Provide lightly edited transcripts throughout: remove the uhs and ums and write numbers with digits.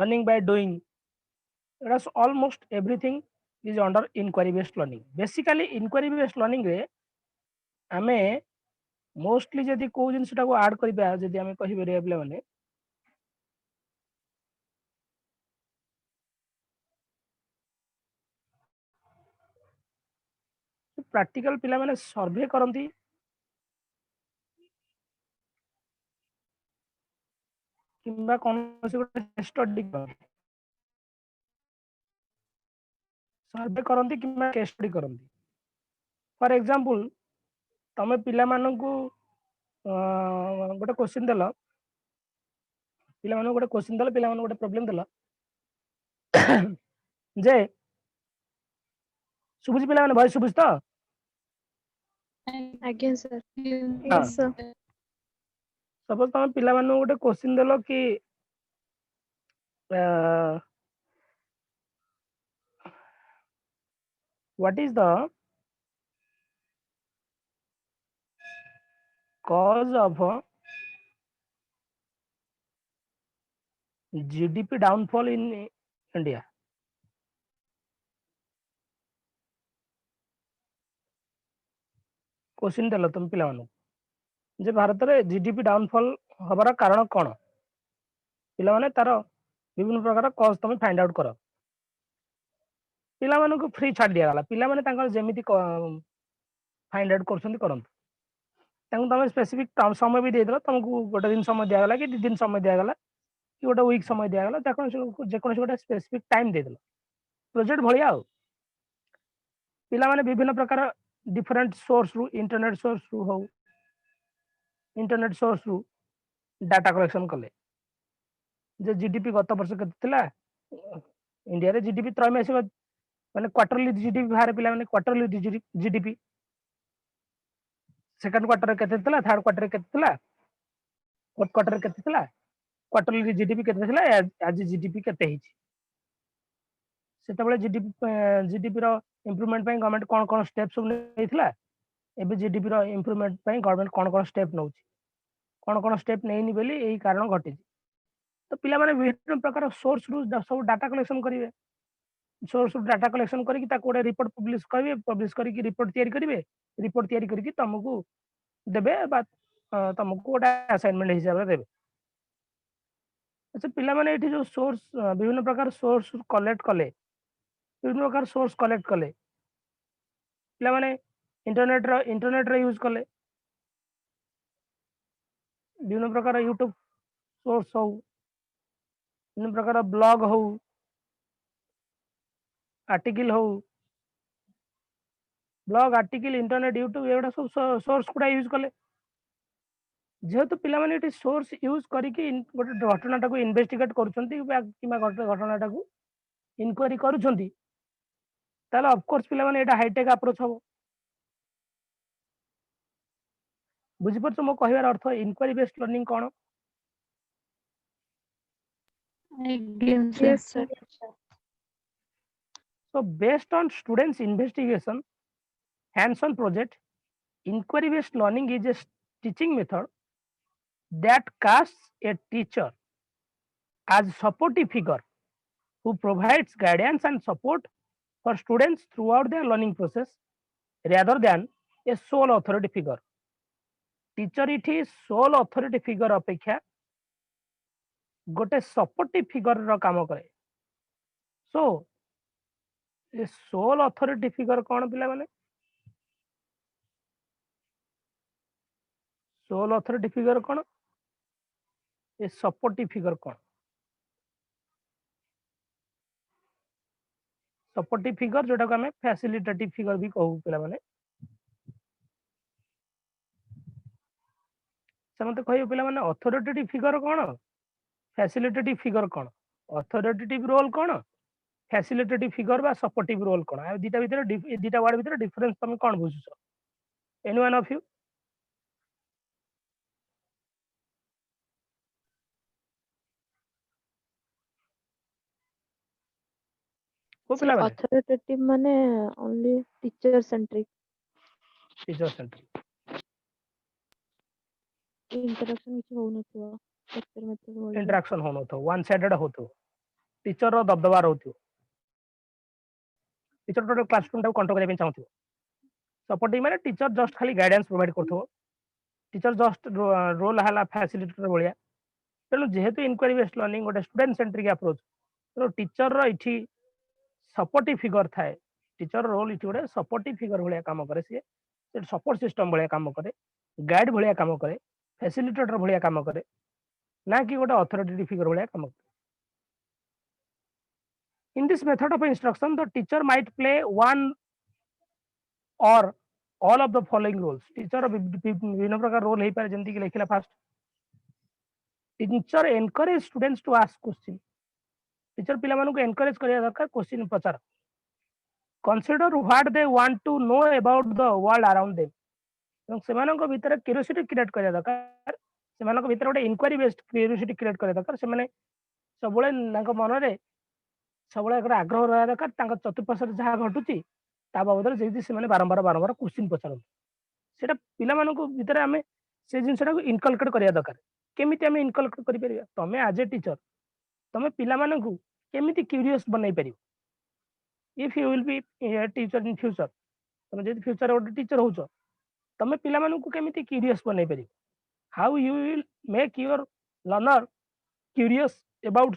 learning by doing, that's almost everything is under inquiry based learning. Basically inquiry based learning रे आमे mostly जदि को जिनसटा को add करिबा जदि आमे कहि बेरिया पिला माने प्रैक्टिकल पिला माने सर्वे करंती किंबा कोनोसी गोटे स्टडी करंती सर्वे करंती किंबा केस स्टडी करंती फॉर एग्जांपल तमे पिला माननकु गोटे क्वेश्चन देला पिला मानन गोटे क्वेश्चन देला पिला मानन गोटे प्रॉब्लम देला जे सुबुज पिला माने भय सुबुज तो आज्ञा सर। हाँ Yes, sir. सपोज तमे पिला मानन गोटे क्वेश्चन देलो कि what is the cause of GDP downfall in India? Question देलो तुम पिला मानन जे भारत रे जीडीपी डाउनफॉल हबार कारण कोन पिला माने तार विभिन्न प्रकार कॉज तुम फाइंड आउट करो पिला मानन को फ्री छाड़ दिया गला पिला माने तांकर जेमिति फाइंड आउट करछंती करंत तांको तमे स्पेसिफिक समय भी दे देलो तुमको गोटे दिन समय दिया गला कि 2 दिन समय दिया गला कि गोटे वीक समय दिया गला जे कोन गोटे स्पेसिफिक टाइम दे देलो प्रोजेक्ट भलिया हो पिला माने विभिन्न प्रकार डिफरेंट सोर्स रु इंटरनेट सोर्स रु हो इंटरनेट सोर्स रु डाटा कलेक्शन कले जे जीडीपी गत वर्ष केते थिला इंडिया रे जीडीपी त्रैमासिक माने क्वार्टरली जीडीपी बाहर पिला माने क्वार्टरली जीडीपी सेकंड क्वार्टर केते थिला थर्ड क्वार्टर केते थिला फोर्थ क्वार्टर केते थिला क्वार्टरली जीडीपी केते थिला आज जीडीपी केते हिची सेतबेले जीडीपी रो इंप्रूवमेंट पई गवर्नमेंट कोन कोन स्टेप सब नेथिला एबे जीडीपी रो इंप्रूवमेंट पई गवर्नमेंट कोन कोन स्टेप नउची कोन स्टेप नेइनी बेली एही कारण घटी तो पिला माने विभिन्न प्रकार सोर्स रु सब डाटा कलेक्शन करिवे सोर्स रु डाटा कलेक्शन करी ता कोडे रिपोर्ट पब्लिश करी कि रिपोर्ट तयारी करिवे रिपोर्ट तयारी करी कि तुमको देबे बा तुमको गोटे असाइनमेंट हिसाब रे देबे अच्छा पिला माने एठी जो सोर्स विभिन्न प्रकार सोर्स कलेक्ट कले विभिन्न प्रकार सोर्स कलेक्ट कले पिला माने इंटरनेट रे यूज कले विभिन्न प्रकार यूट्यूब सोर्स हो विभिन्न प्रकार ब्लॉग हो आर्टिकल हो ब्लॉग आर्टिकल इंटरनेट यूट्यूब एवडा सब सोर्स कुडा यूज कले जेहेतु पिला माने एटी सोर्स यूज करिकि गोटे घटनाटा को इन्वेस्टिगेट करूछंती किबा घटनाटा को इनक्वायरी करूछंती ताले ऑफ कोर्स पिला माने एटा हाईटेक अप्रोच हो बुझि परछ मो कहिवार अर्थ inquiry based learning cone Yes, sir. so based on students investigation hands on project inquiry based learning is a teaching method that casts a teacher as supportive figure who provides guidance and support for students throughout their learning process rather than a sole authority figure. Teacher इठी sole authority figure अपेक्षा गोटे supportive figure रो काम करे सो ये soul authority figure कौन पिला माने soul authority figure कौन ये सपोर्टिव फिगर कौन सपोर्टिव फिगर जोटा को हमें फैसिलिटेटिव फिगर भी कहू पिला माने समते कहियो पिला माने अथॉरिटेटिव फिगर कौन फैसिलिटेटिव फिगर कौन अथॉरिटेटिव रोल कौन फैसिलिटेटिव फिगर बा सपोर्टिव रोल कौन आ दीटा भीतर दीटा वर्ड भीतर डिफरेंस तुम कौन बुझुछ एनी वन ऑफ यू को पिला माने अथॉरिटेटिव माने only teacher centric teacher centric interaction किछ होउनथो लेक्चर मेथड होय इंटरेक्शन होनो तो वन साइडेड होतो टीचर रो दबदबा रहउथियो टीचर टोटल क्लासरूम टाको कंट्रोल करबे चाहथियो सपोर्टिंग माने टीचर जस्ट खाली गाइडेंस प्रोवाइड करथो टीचर जस्ट रोल हला फैसिलिटेटर भलिया तेणु जेहेतु इनक्वारी बेस्ड लर्निंग गोटे स्टूडेंट सेंट्रिक अप्रोच तेणु टीचर रो इठी सपोर्टिव फिगर थाए टीचर रोल इठी गोटे सपोर्टिव फिगर भलिया काम करे सी सपोर्ट सिस्टम भलिया काम करे गाइड भलिया काम करे फैसिलिटेटर भलिया काम करे ना कि गोटे अथॉरिटी फिगर भलिया काम करे in this method of instruction the teacher might play one or all of the following roles teacher विभिन्न प्रकार रोल हे पारे जेंति कि लिखला fast teacher encourage students to ask question teacher पिला मानू को एनकरेज करिया दरकार क्वेश्चन पचार consider what they want to know about the world around them এবং ସେମାନଙ୍କ ଭିତରେ କ୍ୟୁରିଓସିଟି କ୍ରିଏଟ୍ କରିବା ଦରକାର ସେମାନଙ୍କ ଭିତରେ ଗୋଟେ ଇନକ୍ୱାରି ବେସ୍ଡ କ୍ୟୁରିଓସିଟି କ୍ରିଏଟ୍ କରିବା ଦରକାର ସେମାନେ ସବୁବେଳେ ତାଙ୍କ ମନରେ ସବୁବେଳେ ଏକ ଆଗ୍ରହ ରହିବା ଦରକାର ତାଙ୍କ ଚତୁଃପାର୍ଶ୍ୱରେ ଯାହା ଘଟୁଛି ତା ବାବଦରେ ଯେମିତି ସେମାନେ ବାରମ୍ବାର କ୍ୱେଶ୍ଚିନ୍ ପଚାରନ୍ତି ସେଟା ପିଲାମାନଙ୍କ ଭିତରେ ଆମେ ସେ ଜିନିଷଟାକୁ ଇନକଲକେଟ୍ କରିବା ଦରକାର କେମିତି ଆମେ ଇନକଲକେଟ୍ କରିପାରିବା ତମେ ଆଜ ଏ ଟିଚର ତମେ ପିଲାମାନଙ୍କୁ କେମିତି କ୍ୟୁରିୟସ୍ ବନେଇ ପାରିବ if you will be a teacher in future ତମେ ଯଦି ଫ୍ୟୁଚର ଗୋଟେ ଟିଚର ହଉଛ ତମେ ପିଲାମାନଙ୍କୁ କେମିତି କ୍ୟୁରିୟସ୍ ବନେଇ ପାରିବ how you will make your learner curious about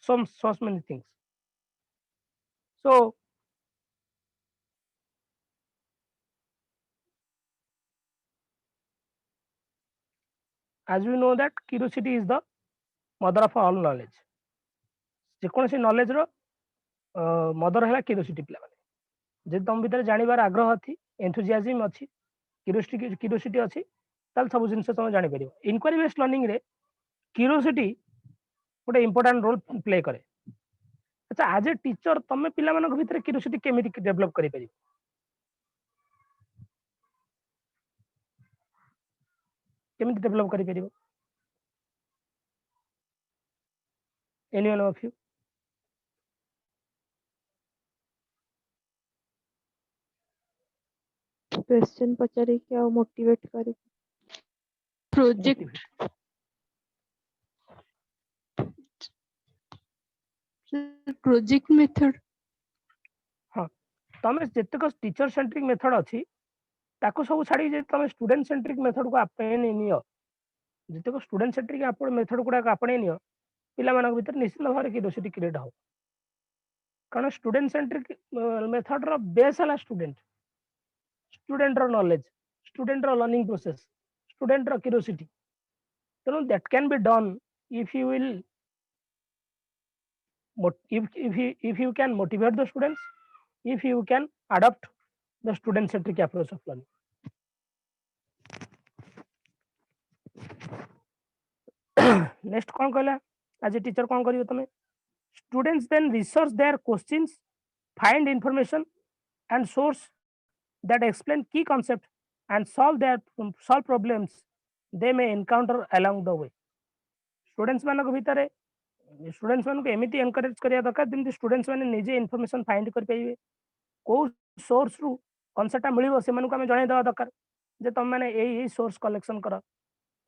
so many things so as we know that curiosity is the mother of all knowledge जेकोसी नॉलेज रो मदर है क्यूरियोसिटी पिला माने जे तुम भीतर जानिबार आग्रह अछि एंथुसियाज्म अछि क्यूरियोसिटी अछि ताल सब जिंस तुम जानि परिबो इनक्वारी बेस्ड लर्निंग रे क्यूरियोसिटी गोटे इंपोर्टेंट रोल प्ले करे अच्छा आज ए टीचर तुम पिला मानक भीतर क्यूरियोसिटी केमिति डेवलप करि परिबो केमिति डेवलप करि परिबो एनीवन ऑफ यू क्वेश्चन पचारे के आ मोटिवेट करे प्रोजेक्ट प्रोजेक्ट मेथड हाँ तमे जेतक टीचर सेंट्रिक मेथड अछि ताको सब छाड़ी जे तमे स्टूडेंट सेंट्रिक मेथड को आपने नियो जेतक स्टूडेंट सेंट्रिक आपण मेथड गुडा को आपने नियो पिला मानक भीतर निश्चित भाव क्यूरियोसिटी क्रिएट हो कारण स्टूडेंट सेंट्रिक मेथड रो बेस हला स्टूडेंट रो नॉलेज स्टूडेंट रो लर्निंग प्रोसेस स्टूडेंट रो क्यूरियोसिटी तेणु that can be done if you will if you can motivate the students if you can adopt the student centric approach of learning next कौन कहला as a teacher कौन करियो तमे students then research their questions find information and source that explain key concept and solve problems they may encounter along the way students मानक भितरे students मान को एमिति एनकरेज करिया दरकार जेमति स्टूडेंट्स माने निजे इन्फॉर्मेशन फाइंड कर पाइबे को सोर्स रु कनसेप्ट मिलिबो से मानू को हमें जणाई देबा दरकार जे तुम माने एई सोर्स कलेक्शन करो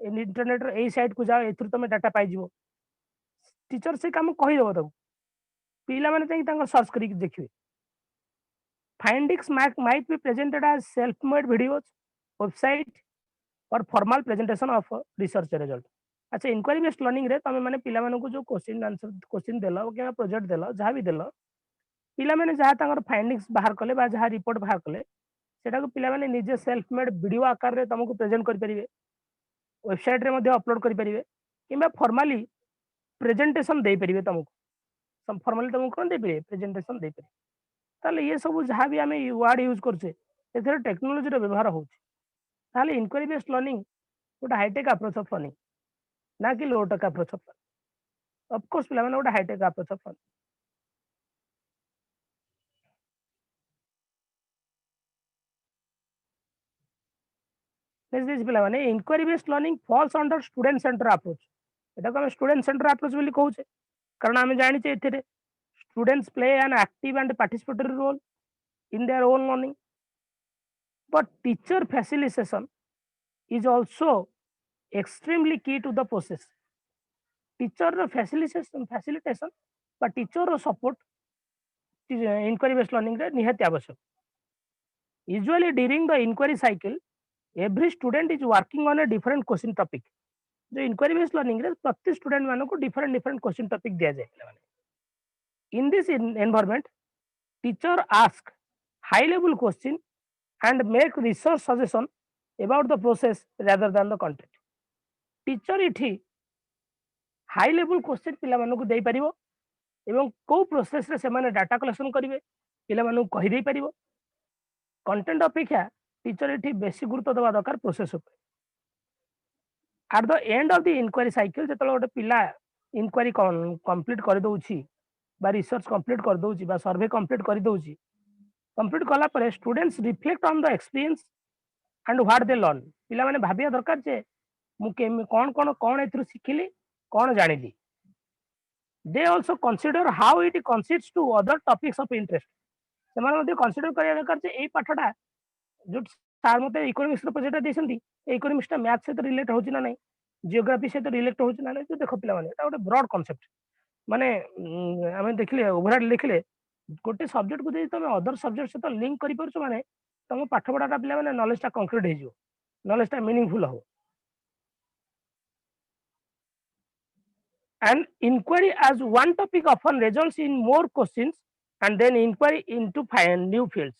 इंटरनेट रो एई साइट को जाओ एथुर तुम डाटा पाइ जिवो टीचर से काम कहि देबो ताको पिला माने ताई तांगर सर्च करी देखिबे findings might be presented as self made videos website or formal presentation of research result अच्छा इनक्वारी बेस्ड लर्निंग रे तमे माने पिला मानन को जो क्वेश्चन आंसर क्वेश्चन देलो कि प्रोजेक्ट देलो जहां भी देलो पिला माने जहां तांगर फाइंडिंग्स बाहर कले बा जहां रिपोर्ट बाहर कले सेटा को पिला माने निजे सेल्फ मेड वीडियो आकार रे तुमको प्रेजेंट कर परिबे वेबसाइट रे मध्ये अपलोड कर परिबे किबा फॉर्मली प्रेजेंटेशन दे परिबे तुमको सम फॉर्मली तुमको कोन दे परिबे प्रेजेंटेशन दे परिबे ताले ये सब जहां भी हमें वर्ड यूज करछे एथरे टेक्नोलॉजी रो व्यवहार होउछ ताले इनक्वारी बेस्ड लर्निंग गोटे हाईटेक अप्रोच ऑफ लर्निंग ना कि low tech approach of learning of course पिला माने गोटे high tech approach of learning next पिला माने inquiry based learning falls under student centre approach एटा को हम स्टूडेंट सेंटर अप्रोच बोली कहूचे कारण हम जानि छे एथिरे students play an active and participatory role in their own learning but teacher facilitation is also extremely key to the process teacher facilitation बा teacher support inquiry based learning रे निहाती आवश्यक. Usually during the inquiry cycle, every student is working on a different question topic. जो inquiry based learning रे प्रति student मानन को different different question topic दिया जाए पिलाने. In this environment teacher ask high level question and make research suggestion about the process rather than the content. Teacher इठी high level question पिला मानन को देई परिबो एवं को प्रोसेस रे से माने डाटा कलेक्शन करिवे पिला मानन को कहि देई परिबो. कंटेंट अपेक्षा टीचर इठी बेसी गुरुत्व देवा दरकार प्रोसेस उपर. At the end of the inquiry cycle जतले गोटे पिला इंक्वायरी कंप्लीट कर दउछि बा रिसर्च कंप्लीट कर दउछि बा सर्वे कंप्लीट कर दउछि. कंप्लीट कला पर students reflect on the experience and what they learn. पिला माने भाबिया दरकार जे मु कोन एथु सिखिली कोन जानिली. They also consider how it consists to other topics of interest. से माने मध्ये कंसीडर करिया दरकार जे एई पाठटा जो सार मते इकोनॉमिक्स रो प्रोजेक्ट देसंती इकोनॉमिक्स टा मैथ से रिलेट होची ना नहीं जियोग्राफी से रिलेट होची ना नहीं. तो देखो पिला माने एटा गोटे ब्रॉड कांसेप्ट माने हमें देखले ओवरऑल देखले गोटे सब्जेक्ट को तुम अदर सब्जेक्ट सहित लिंक कर पार्छ माने तुम पाठ पढ़ाटा पिला माने नॉलेज टा कंक्रीट हो जिवो नॉलेज टा मीनिंगफुल हो. And inquiry as one topic often results in more questions and then inquiry into find new fields.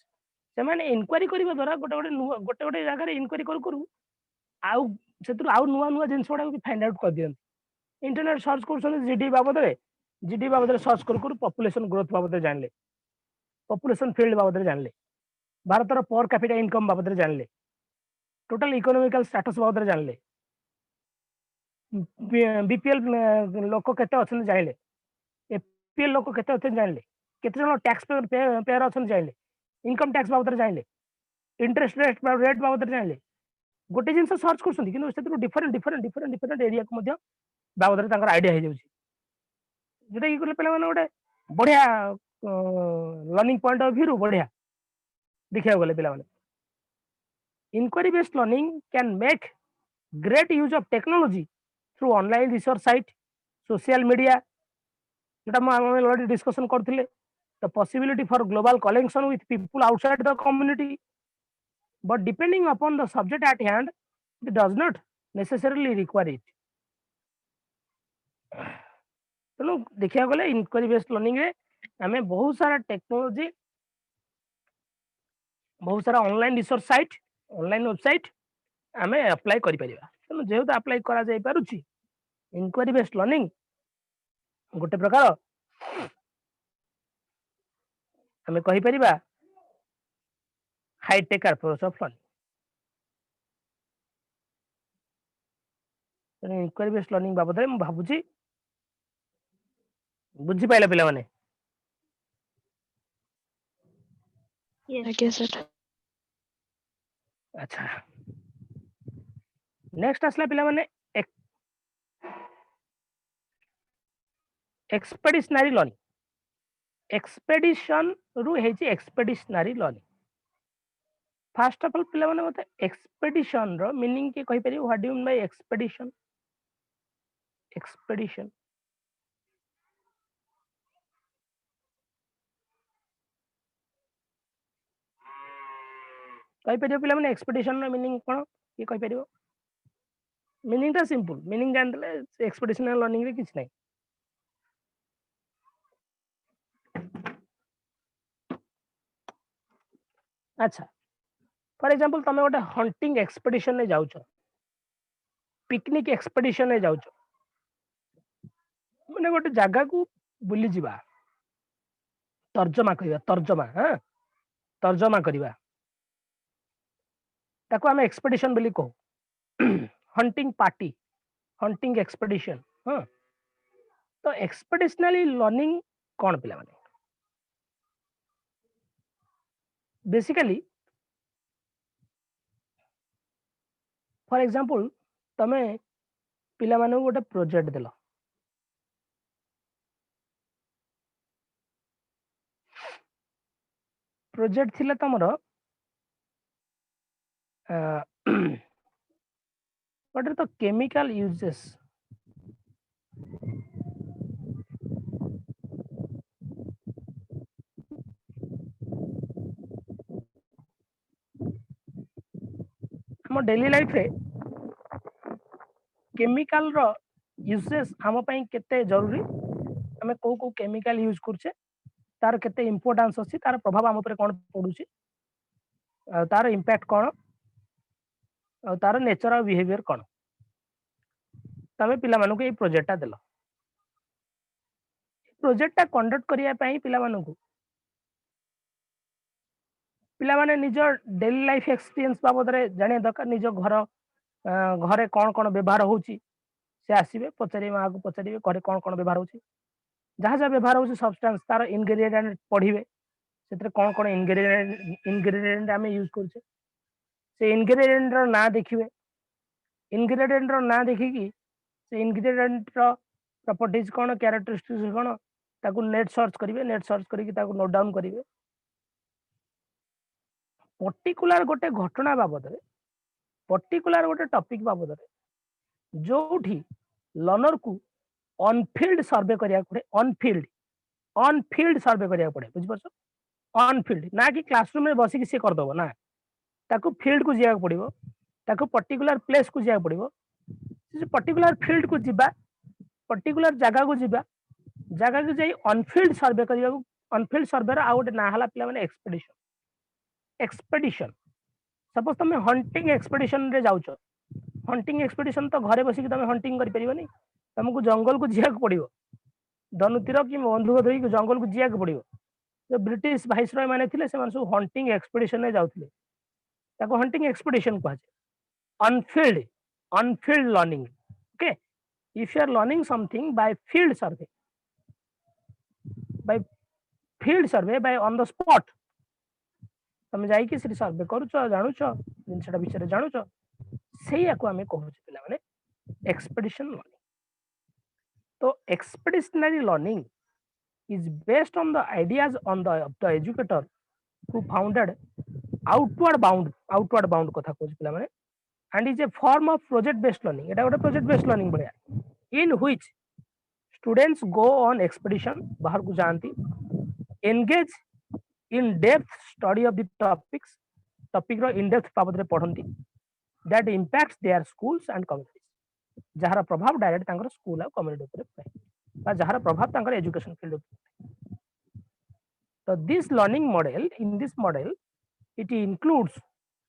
से माने इंक्वायरी करबा द्वारा गोटे गोटे जगह रे इंक्वायरी करू आउ सेतु आउ नुवा नुवा जिंस गुडा फाइंड आउट कर दियन. इंटरनेट सर्च करछन जीडी बाबद रे सर्च करू पॉपुलेशन ग्रोथ बाबद रे जानले पॉपुलेशन फील्ड बाबद रे जानले भारत रो पर कैपिटा इनकम बाबद रे जानले टोटल इकोनॉमिकल स्टेटस बाबद रे जानले बीपीएल लोक केते अछन जानले एपीएल लोक केते अछन जानले केते जन टैक्स पेयर अछन जानले इनकम टैक्स बाबद रे जानले इंटरेस्ट रेट बाबद रे जानले. गोटे जिंस सर्च करछन किनु सेतु different different different different area को मध्य बाबद रे तांकर आईडिया हे जाउची जेटा कि करले पिला माने गोटे बढ़िया लर्निंग पॉइंट ऑफ व्यू बढ़िया देखिया गले पिला माने. Inquiry based learning can make great use of technology through online research site social media जेटा हम ऑलरेडी डिस्कशन करथिले. The possibility for global collection with people outside the community but depending upon the subject at hand it does not necessarily require it. तेणु देखिया गले inquiry based learning रे हमें बहुत सारा टेक्नोलॉजी बहुत सारा online research site online website हमें अप्लाई करि परिबा. तेणु जेहेतु अप्लाई करा जाय पारुची इंक्वायरी बेस्ड लर्निंग गोटे प्रकार हमें कहि परिबा हाईटेक अप्रोच ऑफ लर्निंग. तेणु इंक्वायरी बेस्ड लर्निंग बाबद में भाबुची बुझी पाइला पिला माने. आज्ञा सर. अच्छा नेक्स्ट आसला पिला माने एक्सपेडिशनरी लर्निंग. एक्सपेडिशन रु हेची expeditionary learning. First of all पिला माने मते एक्सपेडिशन रो मीनिंग के कहि परियो. What do you mean by expedition. Expedition कहि परियो पिला माने एक्सपेडिशन रो मीनिंग कोन ये कहि परियो. मीनिंग ता सिंपल मीनिंग जान देले एक्सपेडिशनल लर्निंग रे किछ नै. अच्छा फॉर एग्जांपल तमे गोटे हंटिंग एक्सपेडिशन ने जाउछ पिकनिक एक्सपेडिशन ने जाउछ माने गोटे जगह को बुली जिबा तर्जमा करिबा तर्जमा करिबा ताको हम एक्सपेडिशन बोली कहू. Hunting party hunting expedition. हां तो एक्सपेडिशनली लर्निंग कोन पिला माने बेसिकली फॉर एग्जांपल तमे पिला माने गोटे प्रोजेक्ट देलो प्रोजेक्ट थिला तमरो what are the chemical uses आम डेली लाइफ रे केमिकल रो यूसेस आम पई केते जरूरी आमे को को केमिकल यूज करछे तार केते इंपोर्टेंस अछि तार प्रभाव आम ऊपर कोन पडुची तार इंपैक्ट कोन तार नेचर और बिहेवियर कोन तमे पिला मानु के प्रोजेक्ट देलो प्रोजेक्ट कंडक्ट करिया पई पिला मानु को पिला माने निज डेली लाइफ एक्सपीरियंस बाबद रे जाने दरकार निज घर घरे कौन कौन व्यवहार होची से आसीबे पचारे माँ को पचारे घरे कौन कौन व्यवहार होची जहाँ जहाँ व्यवहार होची सब्सटेंस तार इंग्रेडिएंट पढ़िबे सेतरे कौन कौन इंग्रेडिएंट आमे यूज करछे से इंग्रेडिएंट रो ना देखिबे इंग्रेडिएंट रो ना देखिकी से इंग्रेडिएंट रो प्रॉपर्टीज कौन कैरेक्टरिस्टिक्स कौन ताकू नेट सर्च करिवे नेट सर्च करिकी ताकू नोट डाउन करिवे पर्टिकुलर गोटे घटना बाबद रे पर्टिकुलर गोटे टॉपिक बाबद रे जोठी लर्नर को ऑनफील्ड सर्वे करिया पड़े ऑनफील्ड सर्वे करिया पड़े बुझ परछो ऑनफील्ड ना कि क्लासरूम में बसिक से कर दबो ना ताकू फील्ड को जिया पड़िबो ताकू पर्टिकुलर प्लेस को जिया पड़िबो से पर्टिकुलर फील्ड को जिबा पर्टिकुलर जगह को जिबा जगह को जाई ऑनफील्ड सर्वे करिया ऑनफील्ड सर्वे रा आउट ना हला पिला माने एक्सपेडिशन सपोज तुम हंटिंग एक्सपेडिशन रे जाउछो हंटिंग एक्सपेडिशन तो घरे बसिक तुम हंटिंग करि परिबो नै तुमको जंगल को जिया पड़िबो धनुतीर कि बंधुक धरि जंगल को जिया पड़िबो जो ब्रिटिश वाइसरॉय माने थिले से सब हंटिंग एक्सपेडिशन रे जाउथिले ताको हंटिंग एक्सपेडिशन कहै on field learning okay if you are learning something by field survey by on the spot तुम जाइए सर्वे करुच जानुच जिनसा विषय जानुच से आम कहूँ पे एक्सपेडिशन लर्निंग तो expeditionary learning is based on the ideas on the educator who founded outward bound कथा कहूँ पे and is a form of project based learning एटा गोटे प्रोजेक्ट बेस्ड लर्निंग बढ़िया in which students go on expedition बाहर को जानती engage in depth study of the topic ro in depth बाबद रे पढ़ंती that impacts their schools and communities जहार प्रभाव direct तांकर school और कम्युनिटी ऊपर पड़े बा जहार प्रभाव तांकर एजुकेशन फील्ड ऊपर तो this learning model in this model it includes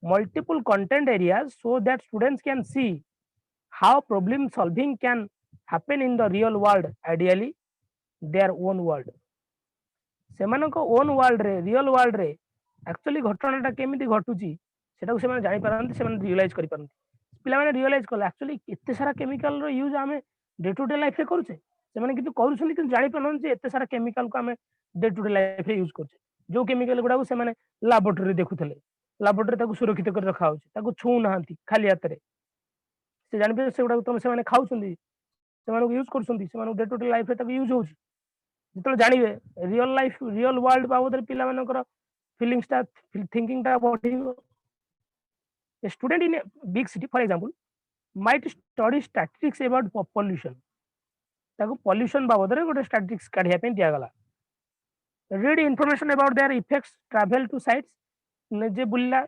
multiple content areas so that students can see how problem solving can happen in the real world ideally their own world सेमानको own world रे real world रे actually घटनाटा केमिति घटुची सेटा को सेमान जानि पारंती सेमान realise करि पारंती पिला माने रियलाइज कले एक्चुअली एते सारा केमिकल रो यूज हमें डे टू डे लाइफ रे करूचे सेमाने किंतु करूछन कि जानि पारन जे एते सारा केमिकल को हमें डे टू डे लाइफ रे यूज करछे जो केमिकल गुडा को सेमाने लैबोरेटरी देखुथले लैबोरेटरी ताको सुरक्षित कर रखा होची ताको छू नाहंती खाली हाथ रे से जानि पे से गुडा को तुम सेमाने खाउछंदी सेमाने को यूज करछंदी सेमाने डे टू डे लाइफ रे ताको यूज होची जितने जानवे रियल लाइफ रियल वर्ल्ड बाबद पिला मानकर फीलिंग्स ता थिंकिंग ता बढ़िबो a student in big city for example might study statistics about pollution ताको पॉल्यूशन बाबद रे गोटे स्टैटिस्टिक्स काढिया पे दिया गला read information about their effects travel to sites ने जे बुलिला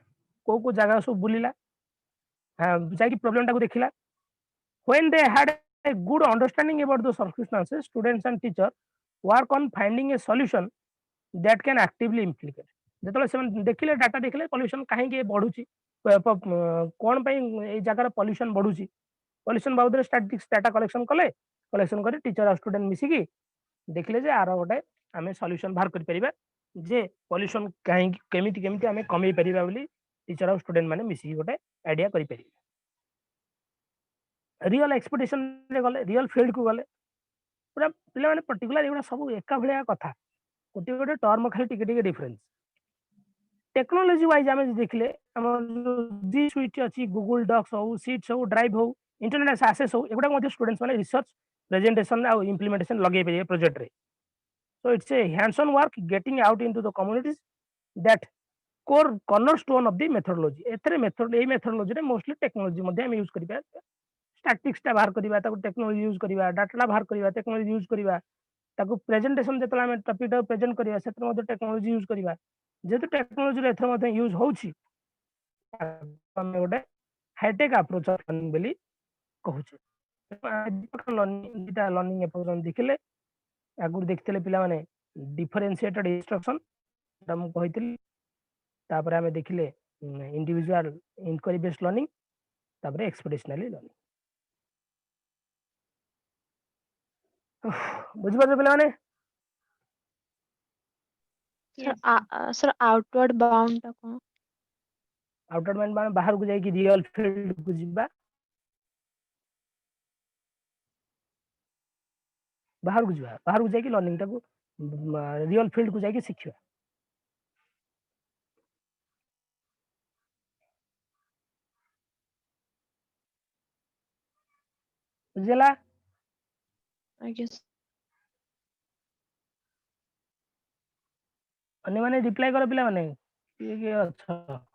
को जगह सब बुलिला जाकी प्रॉब्लम ता को देखिला when they had a good understanding about the circumstances students and teacher work on finding a solution that can actively implicate जेतले से देखिले डाटा देखिले पॉल्यूशन काहे के बढ़ुची कोन पई ए जगह पॉल्यूशन बढ़ुची पॉल्यूशन बाबद रे स्टैटिस्टिक्स डाटा कलेक्शन कले टीचर और स्टूडेंट मिसिकी देखिले जे आरो गोटे आमे सॉल्यूशन बाहर कर परिबा जे पॉल्यूशन काहे केमिति केमिति आमे कमे परिबा बोली टीचर और स्टूडेंट माने मिसिकी गोटे आइडिया करि परिबा रियल एक्सपेक्टेशन रे गले रियल फील्ड को गले पूरा पिला माने पर्टिकुलर एगुडा सब एका भलिया कथा गोटे गोटे टर्म खाली टिके टिके डिफरेंस टेक्नोलॉजी वाइज आमे देखले हम जी स्विच अछि गूगल डॉक्स हो शीट्स हो ड्राइव हो इंटरनेट एक्सेस हो एगुडा मध्ये स्टूडेंट्स माने रिसर्च प्रेजेंटेशन आ इंप्लीमेंटेशन लगे पे प्रोजेक्ट रे so it's a hands on work getting out into the communities that core cornerstone of the methodology एथरे मेथोडोलॉजी रे मोस्टली टेक्नोलॉजी मध्ये हम यूज करिबा स्टैटिस्टिक्स टा बाहर करिबा ताको टेक्नोलॉजी यूज करिबा डाटा बाहर करिबा टेक्नोलॉजी यूज करिबा ताको प्रेजेंटेशन जेतला हम टॉपिक टा प्रेजेंट करिबा सेतर मध्ये टेक्नोलॉजी यूज करिबा जेतु टेक्नोलॉजी रे एथर मध्ये यूज होउची हम गोटे हाईटेक अप्रोच ऑफ लर्निंग बोली कहूचे लर्निंग दिटा लर्निंग अप्रोच देखिले आगुर देखिले पिला माने डिफरेंशिएटेड इंस्ट्रक्शन हम कहितली तापर हमें देखिले इंडिविजुअल इंक्वायरी बेस्ड लर्निंग तापर एक्सपेडिशनली लर्निंग बुझ पारे पिला माने सर आउटवर्ड बाउंड टा कौन आउटवर्ड माइंड माने बाहर को जाई कि रियल फील्ड को जिबा बाहर को जाई कि लर्निंग टा को रियल फील्ड को जाई कि सिखिबा बुझला आई गेस अन्य माने रिप्लाई करो पिला माने के अच्छा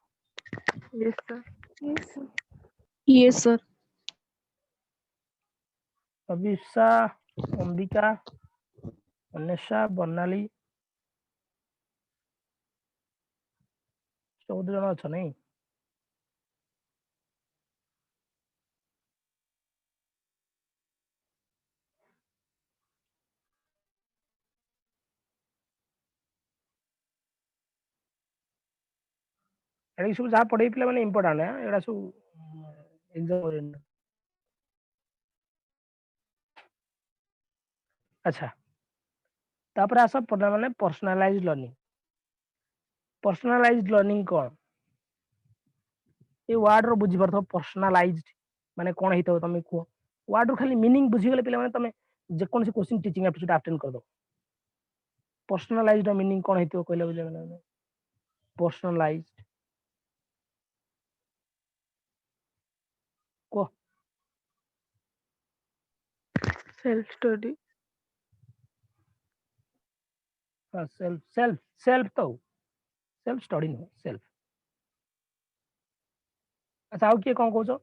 yes sir Yes, sir. Yes, sir. Abhisha Ambika Anwesha Barnali 14 जन अच्छा नहीं एडी सब जहाँ पढ़े पिला माने इंपोर्टेंट है एडा सब एग्जाम ओरिएंटेड अच्छा तापर आस पढ़ा माने पर्सनालाइज्ड लर्निंग कौन ये वर्ड रो बुझी परथो पर्सनालाइज्ड माने कोन हितो तमे को वर्ड रो खाली मीनिंग बुझी गेले पिला माने तमे जे कोन से क्वेश्चन टीचिंग एपिसोड अटेंड कर दो पर्सनालाइज्ड मीनिंग कोन हितो कहले बुझे माने पर्सनालाइज्ड को self study self self self तो सेल्फ स्टडी नो सेल्फ अच्छा आउ के कोन कहछो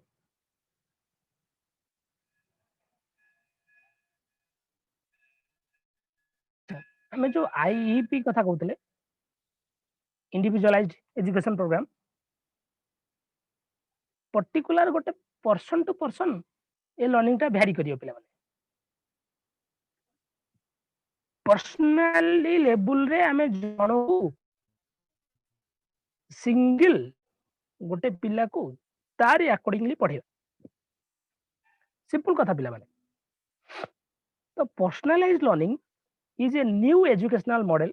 हमें जो आईईपी कथा कहतले इंडिविजुअलाइज्ड एजुकेशन प्रोग्राम पर्टिकुलर गोटे पर्सन टू पर्सन ए लर्निंग टा भ्यारी करियो पिला माने पर्सनाली लेवल रे हमें जणो सिंगल गोटे पिला को तारी अकॉर्डिंगली पढ़ेगा सिंपल कथा पिला माने तो personalised learning is a new educational model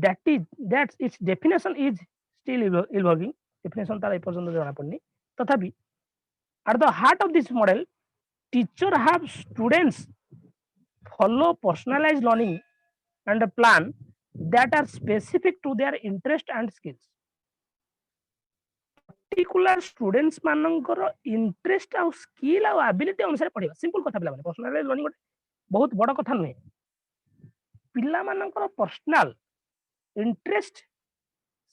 that its definition is still evolving definition तार एपर्यंत जाना पड़नी तथापि at the heart of this model teacher have students follow personalized learning and a plan that are specific to their interest and skills particular students मानकर interest आ skill आ ability अनुसार पढ़ेगा simple कथा पिला माने पर्सनलाइज्ड लर्निंग बहुत बड़ कथा नुहे पिला मानकर पर्सनल इंटरेस्ट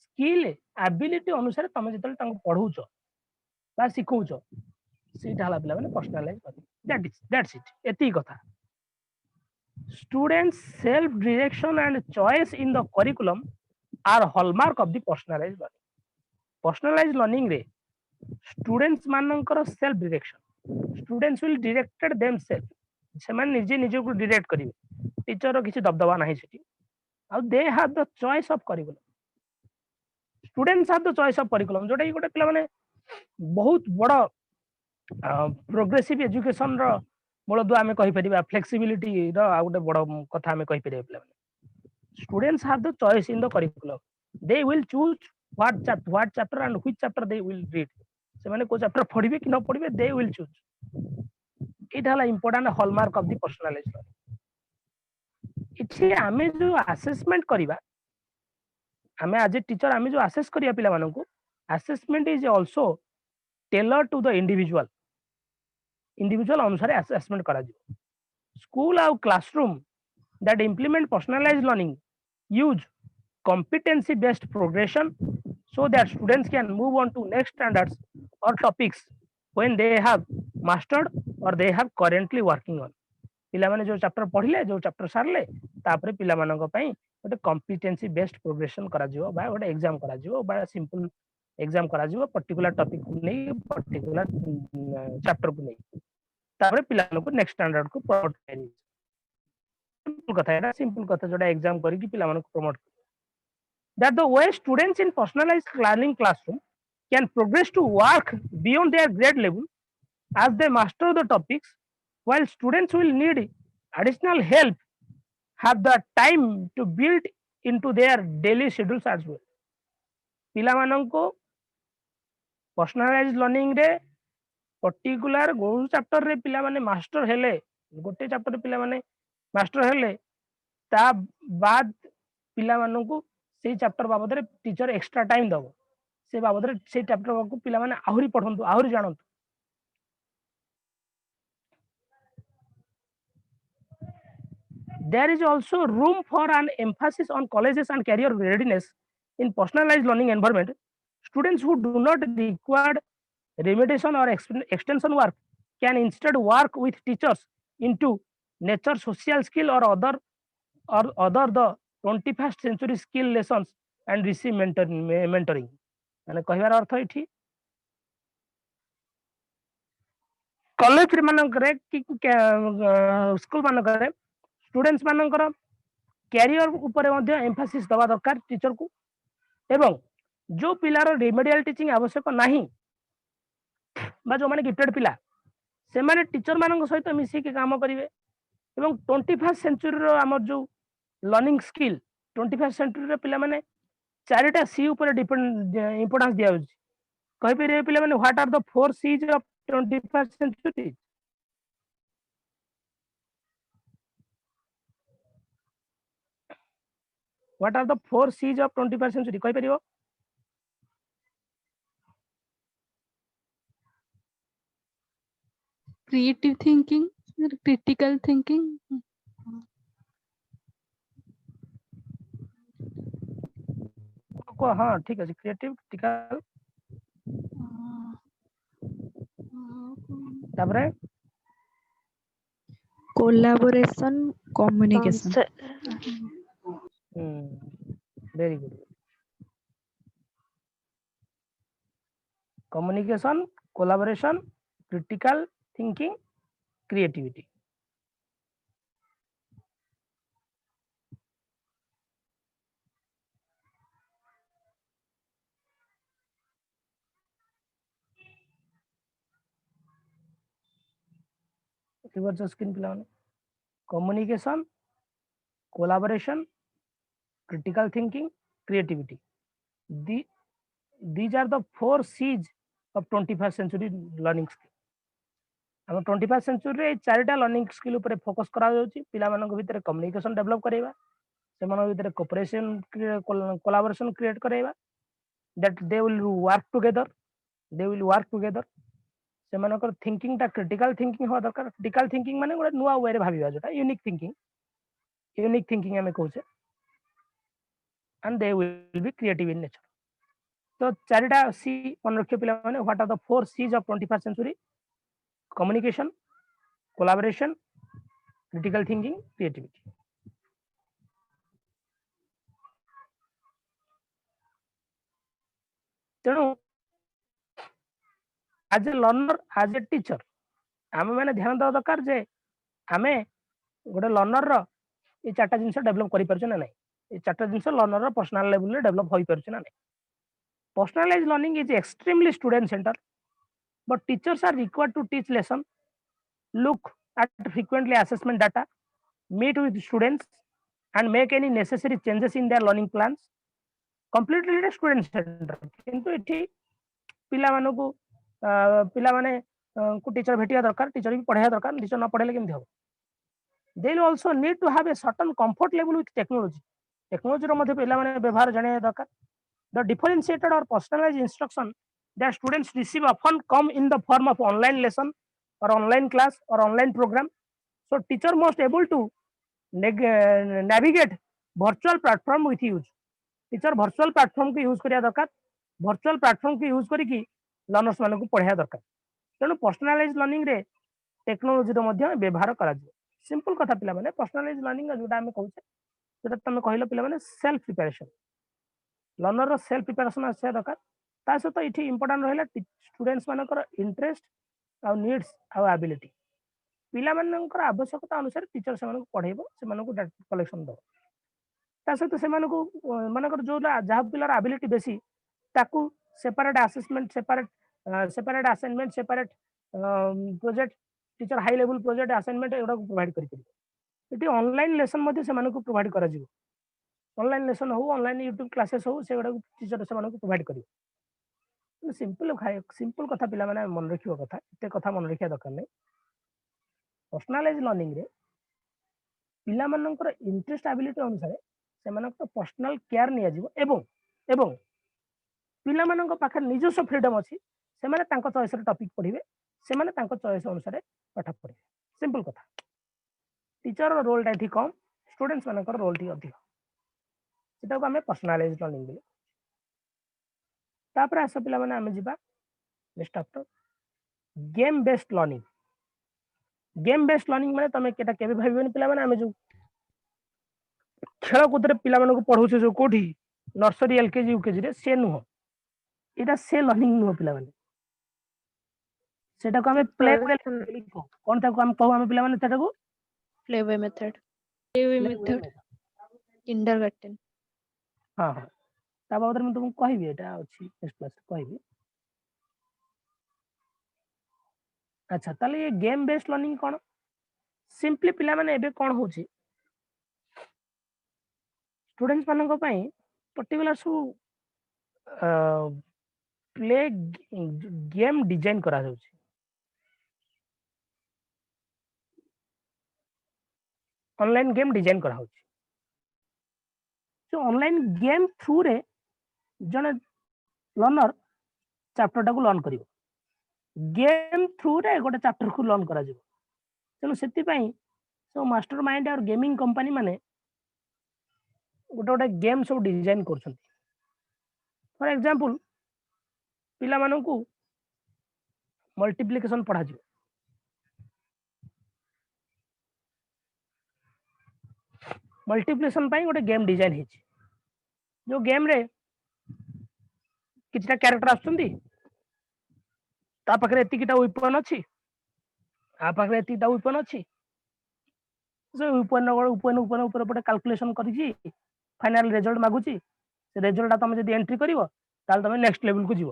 स्किल एबिलिटी अनुसार तमे जतल तांको पढौछ बा सिखौछ सीटा हला पिला माने पर्सनलाइज कर दैट्स इट एती कथा students self direction and choice in the curriculum are hallmark of the personalize learning रे स्टूडेंट्स मानकर self direction students will directed themselves से माने निजे निजे को डायरेक्ट करिवे टीचर रो किछि दबदबा नाही सेठी और they have the choice of curriculum students have the choice of curriculum जोटा कि गोटे पिला माने बहुत बड़ प्रोग्रेसिव एजुकेशन रो मूलदुआ आमे कहि परिबा फ्लेक्सिबिलिटी रो आ गोटे बड़ कथा आमे कहि परिबा पिला माने students have the choice in the curriculum they will choose what chapter and which chapter they will read से माने को चैप्टर पढिबे कि न पढिबे दे विल चूज इट हला important hallmark of the personalised learning इछि आमे जो असेसमेंट करिबा आमे आज टीचर आमे जो असेस करिया पिला मानन को assessment is also tailor to the individual अनुसार असेसमेंट करा जो स्कूल आउ classroom that implement personalized learning use competency based progression so that students can move on to next standards or topics when they have mastered or they have currently working on पिला माने जो chapter पढ़िले जो chapter सारले तापरे पिला मानन को पई गोटे कॉम्पिटेंसी बेस्ड प्रोग्रेशन करा जिवो बा गोटे एग्जाम करा जिवो बा सिंपल एग्जाम करा जिवो पर्टिकुलर टॉपिक को नहीं पर्टिकुलर चैप्टर को नहीं तापर पिला को नेक्स्ट स्टैंडर्ड को प्रमोट करी सिंपल कथा है सिंपल कथा जोटा एग्जाम करी कि पिला को promote that the way students in personalized learning classroom can progress to work beyond their grade level as they master the topics, while students will need additional help have the time to build into their daily schedules as well. पिला मानको personalise learning रे particular गो chapter रे पिला माने master हेले गोटे chapter रे पिला माने मास्टर हेले ता बाद पिला मानको से चैप्टर बाबद रे टीचर एक्स्ट्रा टाइम दबो से बाबद रे से चैप्टर को पिला माने आहुरी पढंतु आहुरी जानंतु there is also room for an emphasis on colleges and career readiness in personalized learning environment. Students who do not require remediation or extension work can instead work with teachers into nature social skill or other the 21st century skill lessons and receive mentoring माने कहिबार अर्थ एठी college मानकरे कि school मानकरे students मानकर career ऊपर एम्फासिस दवा दरकार teacher को एवं जो पिलार रिमेडियल टीचिंग आवश्यक नहीं बा जो माने गिफ्टेड पिला से माने टीचर मानक सहित मिसी के काम करिवे एवं 21st सेंचुरी रो हमर जो लर्निंग स्किल 21st सेंचुरी रो पिला माने चारिटा सी ऊपर डिपेंड इंपोर्टेंस दिया होची कहि पे पिला माने what are the 4 C's of 21st century What are the 4 C's of 21st century? कहि परियो Creative thinking, critical thinking. को हाँ ठीक है क्रिएटिव क्रिटिकल तापरे Collaboration, communication. Very good communication collaboration critical thinking creativity reverse screen पिला कम्युनिकेशन कोलैबोरेशन critical thinking creativity these are the 4 C's of 21st century learning skill हम 21st century रे चारिटा लर्निंग स्किल ऊपर फोकस करा जाउची पिला मानक भितर कम्युनिकेशन डेवलप करैबा से मानक भितर कोऑपरेशन कोलैबोरेशन क्रिएट करैबा that they will work together से मानक थिंकिंग ता क्रिटिकल थिंकिंग हो दरकार क्रिटिकल थिंकिंग माने गोटे नुवा वे रे भाबिबा जोटा यूनिक थिंकिंग हमें कहूचे and they will be creative in nature. So चारिटा सी मन रखियो पिला माने what are the 4 C's of 21st century communication collaboration critical thinking creativity तेणु as a learner as a teacher आमे माने ध्यान दवा दरकार जे आमे गोटे लर्नर रो ए चारटा जिंस डेवलप करि परछ ना नै ए चारटा जिंस लर्नर रो पर्सनल लेवल रे डेवलप होई परछ ना नै personalized learning is extremely student centered but teachers are required to teach lesson look at frequently assessment data meet with students and make any necessary changes in their learning plans completely student centered किंतु एठी पिला मानको पिला माने को teacher भेटिया दरकार teacher भी पढ़ाया दरकार टीचर न पढ़ेले केमथि हो they will also need to have a certain comfort level with technology रो मध्ये पिला माने व्यवहार जाने दरकार the differentiated or personalized instruction that students receive often come in the form of online lesson or online class or online program so teacher must able to navigate virtual platform with use teacher virtual platform को use करिया दरकार virtual platform को use करी कि learners माने को पढ़ाया दरकार तेणु पर्सनलाइज लर्निंग रे टेक्नोलॉजी रो मध्ये व्यवहार करा जाय सिंपल कथा पिला माने पर्सनलाइज लर्निंग जोटा हमें कहूचे जोटा तमे कहलो पिला माने सेल्फ प्रिपरेशन लर्नर रो सेल्फ प्रिपरेशन आसे दरकार ता सहित इठी इंपोर्टेंट रहला स्टूडेंट्स मानकर इंटरेस्ट आ नीड्स आ एबिलिटी पिला मानकर आवश्यकता अनुसार टीचर से पढ़ेबो से डाटा कलेक्शन दो ता सहित से मानकर जो जहाँ पिलार एबिलिटी बेसी ताकू separate assessment separate assignment separate project teacher high level project assignment एगुड़ा प्रोवाइड करी ऑनलाइन लेसन प्रोवाइड करा ऑनलाइन लेसन हो ऑनलाइन यूट्यूब क्लासेस हो से टीचर से प्रोवाइड करियो सिंपल कथा पिला माने मन रखियो कथा एते कथा मन रखिया दरकार नै पर्सनलाइज लर्निंग रे पिला मानकर इंटरेस्ट एबिलिटी अनुसार से मानक पर्सनल केयर निया जिवो एवं पिला मानक पाखे निजस्व फ्रीडम अछि से माने तांको चॉइस रे टॉपिक पढिबे से माने तांको चॉइस अनुसार पाठ पढिबे सिंपल कथा टीचर रो रोल टा कम स्टूडेंट्स मानकर रोल टी अधिक सेटा को हमें पर्सनलाइज लर्निंग बोले तापर आस पिला माने हमें जिबा next after game based learning माने तमे केटा केबे भाबिबेनी पिला माने हमें जो खेल कूद रे पिला माने को पढौछे जो कोठी नर्सरी एलकेजी यूकेजी रे से नुह इटा से लर्निंग नुह पिला माने सेटा को हमें प्ले कोन था को हम कहू हमें पिला माने सेटा को प्लेवे मेथड किंडरगार्टन हां हां ता बाबद में तुमको कहबी एटा अछि नेक्स्ट क्लास कहबी अच्छा ताले ये गेम बेस्ड लर्निंग कोन सिंपली पिला माने एबे कोन होची स्टूडेंट्स मानक पई पर्टिकुलर सु प्ले गेम डिजाइन करा जाउची ऑनलाइन गेम डिजाइन करा होची जो ऑनलाइन गेम थ्रू रे जने लर्नर चैप्टर टा को लर्न करिवो गेम थ्रू रे गोटे चैप्टर को लर्न करा जिवो तेनु सेति पई सो मास्टर माइंड और गेमिंग कंपनी माने गोटे गेम सब डिजाइन कर फॉर एग्जांपल पिला मानन को मल्टीप्लिकेशन पढ़ा जिवो मल्टीप्लिकेशन पई गोटे गेम डिजाइन हेछि जो गेम रे किछटा कैरेक्टर आछुंदी ता पाखरे एतिकिटा वेपन अछि आ पाखरे एतिकिटा वेपन अछि जो वेपन ऊपर पटे कैलकुलेशन करिछि फाइनल रिजल्ट मागुछि से रिजल्ट तुम जदी एंट्री करिवो ताल तुम नेक्स्ट लेवल को जीवो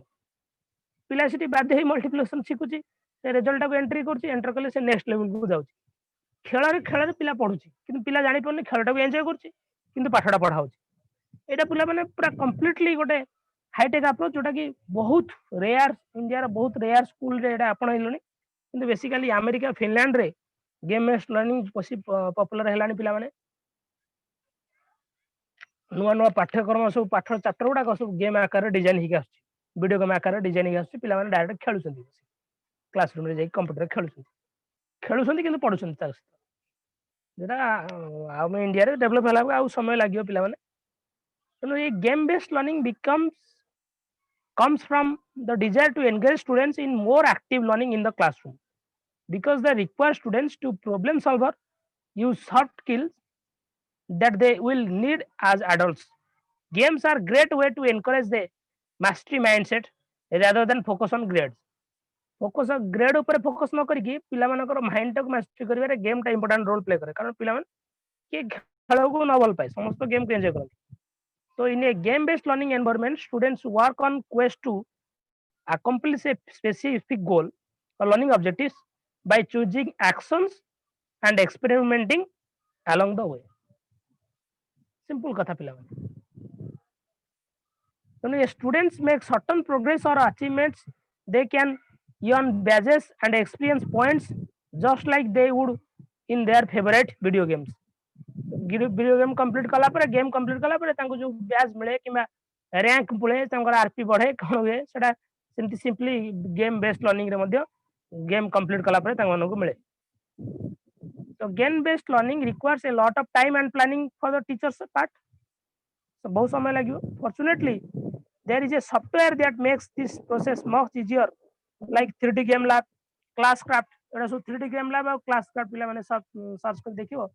पिला सिटी बाध्य ही मल्टीप्लिकेशन शिखुछि से रिजल्ट को एंट्री करछि एंटर कले से नेक्स्ट लेवल को जाउछि खेल रे पिला पढुछि किंतु पिला जानि पड़ने खेलटा को एन्जॉय करछि किंतु पाठटा पढा होछि एटा पिला माने पूरा कंप्लीटली गोटे हाईटेक अप्रोच जोटा कि बहुत रेयर इंडिया रे बहुत रेयर स्कूल रे एटा आपणैलनि किंतु बेसिकली अमेरिका फिनलैंड रे गेम बेस्ड लर्निंग पॉपुलर हेलानी पिला माने नुआ नुआ पाठ्यक्रम सब पाठ चैप्टर गुडा सब गेम आकार डिजाइन हिक आछि वीडियो गेम आकार डिजाइन हिक आछि पिला माने डायरेक्ट खेलुछंती क्लासरूम रे जाई कंप्यूटर खेलुछंती किंतु पढुछंती ता जेटा हम इंडिया रे डेवलप होला आ समय लागियो पिला माने तो ये game based learning comes from the desire to engage students in more active learning in the classroom because they require students to problem solver use soft skills that they will need as adults. Games are great way to encourage the mastery mindset rather than focus on grades. Focus on grade ऊपर focus न करके पिला मानकर mind तक mastery करिवारे game टा important role play करे कारण पिला मान के खेल को न भल पाए समस्त गेम को एंजॉय करते so in a game based learning environment students work on quest to accomplish a specific goal or learning objectives by choosing actions and experimenting along the way simple katha pila when students make certain progress or achievements they can earn badges and experience points just like they would in their favorite video games video game complete कला पर game complete कला पर तांको जो batch मिले किबा rank मिले तांकर RP बढ़े कोन हुए सेटा simply simply game based learning रे मध्य गेम कंप्लीट कला पर तांको को मिले तो game based learning requires a lot of time and planning for the teachers part तो बहुत समय लागियो fortunately there is a software that makes this process much easier like 3D game lab Classcraft एटा सब 3D game lab और Classcraft पिला माने search कर देखियो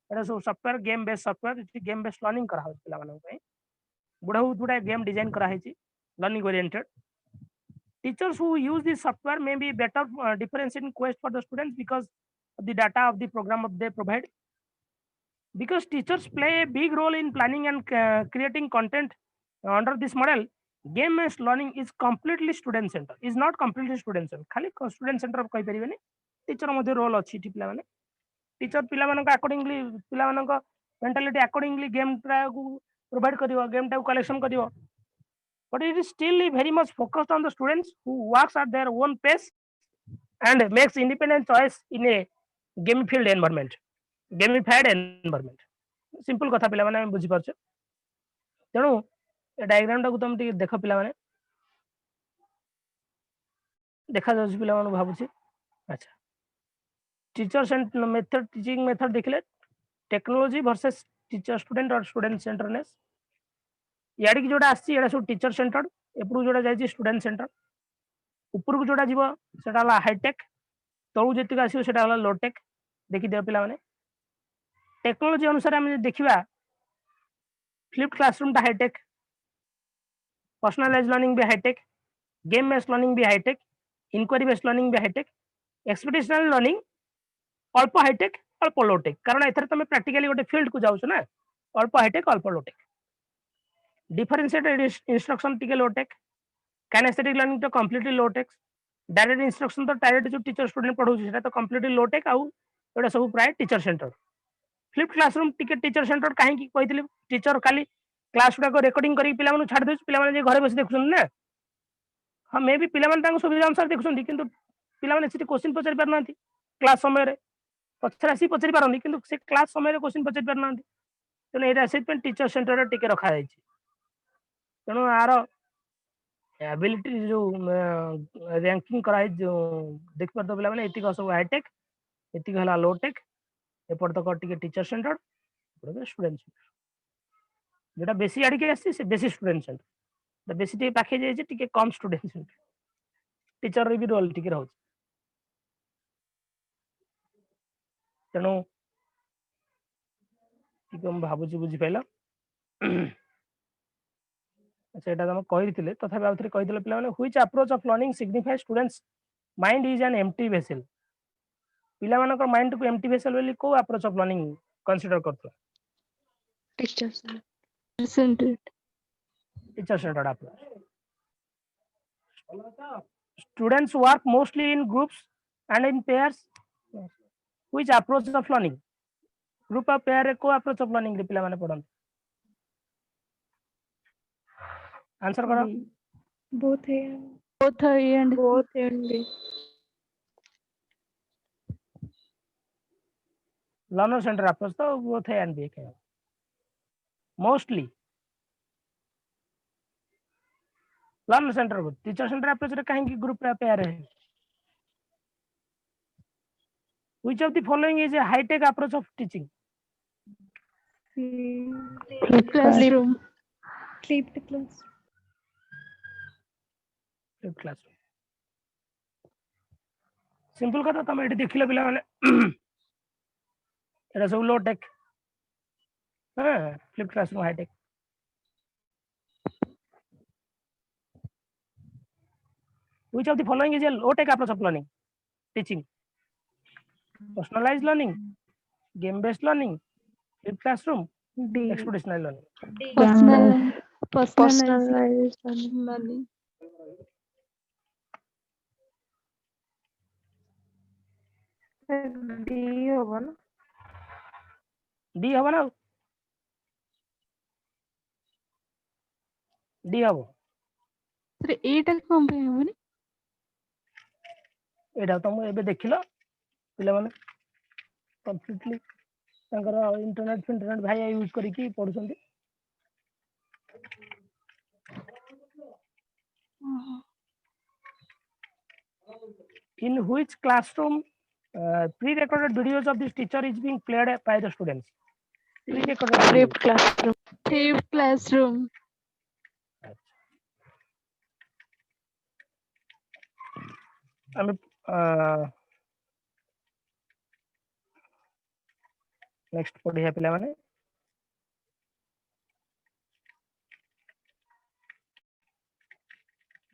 एटा सब software game based software game based learning करा हो पिला मानन पई बुढ़ा गेम डिजाइन करा है learning oriented teachers who use this software may be better differentiating quest for the students because of the data of the program they provide. Because teachers play a big role in planning and creating content under this model, game based learning is completely student center. Is not completely student center. खाली student center कहि परिबेनी. Teacher मध्ये role अछि T पिला माने. Teacher पिला मानक accordingly पिला मानक मेंटालिटी अकॉर्डिंगली गेम को प्रोवाइड करिवो, गेम टा collection करिवो. But it is still very much focused on the students who works at their own pace and makes independent choice in a gamified environment. Gamified environment. Simple कथा पिला माने बुझी पारछ. तेणु ए diagram टा को तुम T देख पिला माने देखा जाउछ पिला माने भाबुछि. अच्छा teachers and method teaching method देखले टेक्नोलॉजी वर्सेस टीचर स्टूडेंट और स्टूडेंट सेंटरनेस. याडी की जोडा आसी एडा सब टीचर सेंटर्ड एपडू जोडा जायछि स्टूडेंट सेंटर. ऊपर को जोडा जीवो सेटा हला हाई टेक. तळु जेतिक आसीओ सेटा हला लो टेक. देखि दियो पिला माने टेक्नोलॉजी अनुसार हम देखिबा फ्लिप्ड क्लासरूम टा हाईटेक, पर्सनलाइज लर्निंग भी हाईटेक, गेम बेस्ड लर्निंग भी हाईटेक, इंक्वायरी बेस्ड लर्निंग भी हाईटेक, एक्सपेक्टेशनल लर्निंग अल्प हाईटेक अल्प लोटेक. कारण एथर तुम प्रैक्टिकली गोटे फील्ड को जाउछ ना अल्प हाईटेक अल्प लोटेक. डिफरेंशिएटेड इंस्ट्रक्शन टिके लोटेक, काइनेस्थेटिक लर्निंग तो कंप्लीटली लोटेक, डायरेक्ट इंस्ट्रक्शन तो डायरेक्ट जो टीचर स्टूडेंट पढौछ सेटा तो कंप्लीटली लोटेक आउ एटा सब प्राय टीचर सेंटर. फ्लिप क्लासरूम टिके टीचर सेंटर काहे की कहितले टीचर खाली क्लास गुडा को रिकॉर्डिंग करी पिला माने छाड़ देछ. पिला माने जे घरे बस देखुछन ना हां मे भी पिला माने तांको सुविधा अनुसार देखुछन किंतु पिला माने सिटी क्वेश्चन पचारि पार नांती क्लास समय रे पछरा सी पचारि पारंदी किंतु से क्लास समय रे क्वेश्चन पचारि पार नांती. तेने एटा सेट टीचर सेंटर रे टिके रखा जायछि. तेणु आर एबिलिटी जो रैंकिंग कराई जो देख पार तो पिला माने एतिक सब हाईटेक एतिक हला लोटेक एपड़ तक टिके टीचर सेंटर एपड़ स्टूडेंट सेंटर. जेटा बेसी आडी के आसी से बेसी स्टूडेंट सेंटर. द बेसी टे पाखे जाय टिके कम स्टूडेंट सेंटर. टीचर रे भी रोल टिके रहउछ. तेणु टिके हम भाबुछि बुझि पाइला. अच्छा एटा हम कहिथिले तथापि आउथरे कहिदिले पिला माने which approach of learning signifies students mind is an empty vessel. पिला मानक माइंड को एम्प्टी वेसल बोली को अप्रोच ऑफ लर्निंग कंसीडर करथला. Centered. Teacher centred approach. Students work mostly in groups and in pairs. Which approach of learning? Group of pair को approach of learning रे पिला माने पढन. आंसर करो. Both A Both A and both A and B. Learner center approach तो both A and B के. Mostly learner center को teacher centre approach रे काहे की ग्रुप रे पेयर है. Which of the following is a high tech approach of teaching? Flipped classroom. Flipped class. Flipped classroom. Simple कथा तुम एठी देखिलो पिला माने एटा सब लो टेक. हां flipped classroom high tech. Which of the following is a low tech approach of learning teaching? Personalized learning, game based learning, flipped classroom, D. expeditional learning. Personalized learning. D होगा ना. D हबो ना D हबो. Sir एटा कम पे होनी. एटा तुम एबे देखिलो पिला माने कंप्लीटली तांकर इंटरनेट भाई यूज करी की पढुछंती. In which classroom pre-recorded videos of this teacher is being played by the students? Pre-recorded video. Flipped classroom. Flipped classroom. আমি नेक्स्ट पढ़िया पिला माने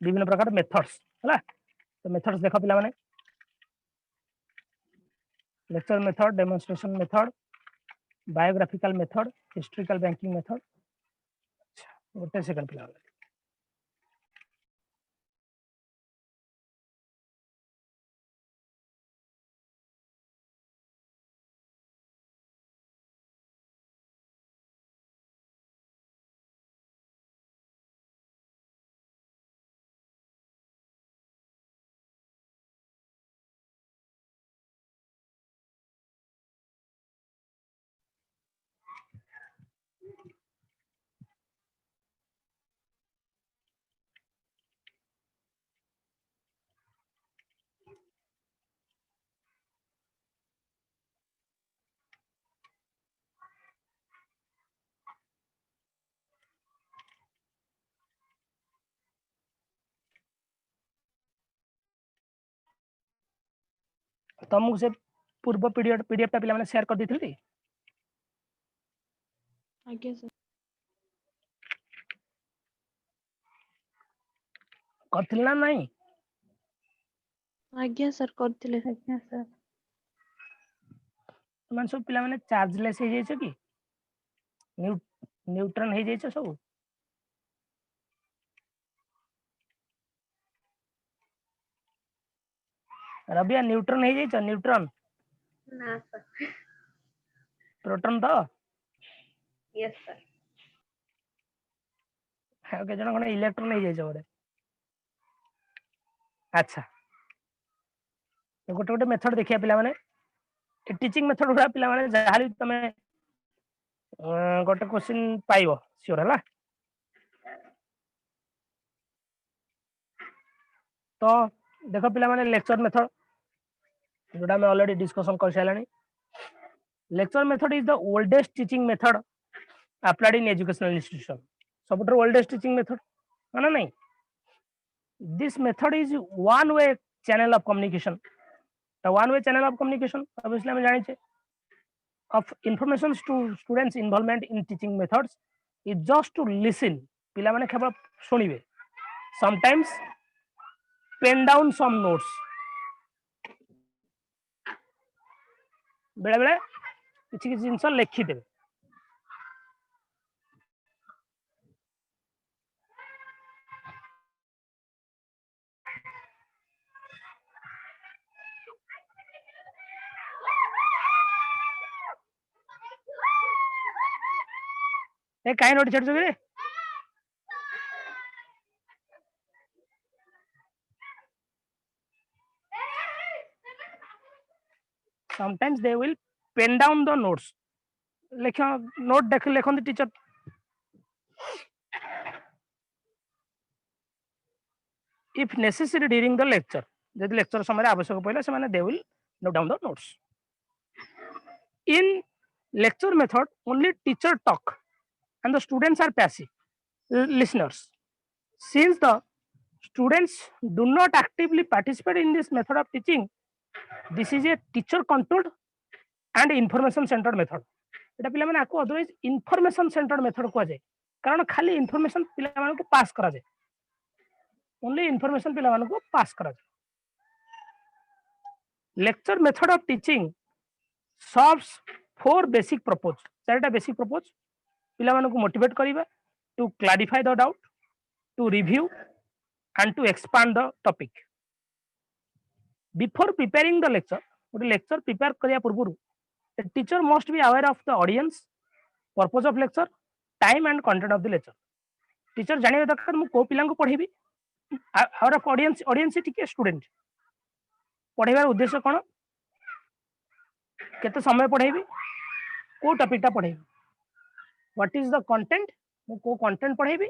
विभिन्न प्रकार मेथड्स है तो मेथड्स देखो पिला माने lecture method demonstration method biographical method historical banking method गोटे सेकंड पिला तुमको से पूर्व पीडीएफ टा पिला माने शेयर कर देथिली आज्ञा सर करथिल ना नहीं आज्ञा सर करथिले ଆଜ୍ଞା ସାର୍ तुम सब पिला माने चार्जलेस हो जाइछ कि न्यूट्रन हो जाइछ सब रबिया न्यूट्रन हो जाइछ न्यूट्रन ना सर प्रोटॉन तो यस सर के जन कोन इलेक्ट्रॉन हो जाइछ बोले अच्छा तो गोटे गोटे मेथड देखिया पिला माने टीचिंग मेथड गुड़ा पिला माने जहाली तमे गोटे क्वेश्चन पाइबो श्योर हला तो देखो पिला माने लेक्चर मेथड जोड़ा मैं ऑलरेडी डिस्कशन कर सालानी lecture method is the oldest teaching method applied in educational institution सबुटर ओल्डेस्ट टीचिंग मेथड माने नहीं this method is one way channel of communication the one way channel of communication obviously हम जाने छे of information to students involvement in teaching methods is just to listen पिला माने केवल सुनिबे sometimes pen down some notes बेले बेले किछि किछि जिंस लिखि देबे ए काई नोट छड़ रे sometimes they will pen down the notes लेख नोट देख लेखन teacher if necessary during the lecture जदि लेक्चर समय आवश्यक पड़े से माने they will note down the notes in lecture method only teacher talk and the students are passive listeners since the students do not actively participate in this method of teaching this is a teacher controlled and information centered method एटा पिला माने आको otherwise information centred method को जाय कारण खाली information पिला माने को पास करा जाय ओनली इन्फॉर्मेशन पिला माने को पास करा जाय lecture method of teaching serves four basic purpose चारटा बेसिक पर्पस पिला माने को मोटिवेट करिबा to clarify the doubt to review and to expand the topic before preparing the lecture what lecture prepare kariya purburu the teacher must be aware of the audience purpose of lecture time and content of the lecture teacher janiba dakar mu ko pilang ko पढेबी our of audience ठीक student पढेबार उद्देश्य कोन केते समय पढेबी को topic टा पढेबी what is the content मु को content पढेबी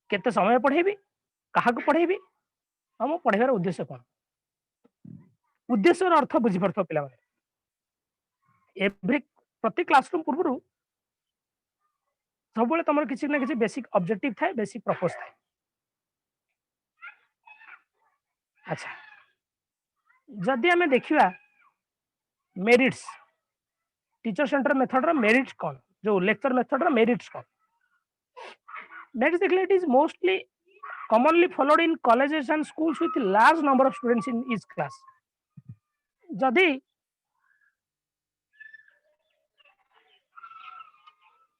केते समय पढेबी कहा को पढेबी हम पढेबार उद्देश्य कोन उद्देश्य अर्थ बुझी परथो पिला माने एवरी प्रति क्लासरूम पूर्व सब बेले तमर किसी ना किसी बेसिक ऑब्जेक्टिव थाए बेसिक पर्पस थाए अच्छा जदि हमें देखिबा मेरिट्स टीचर सेंटर मेथड रो मेरिट्स कोन जो लेक्चर मेथड रो मेरिट्स कोन मेरिट्स देखले it is mostly commonly followed in colleges and schools with large number of students in each class. जदि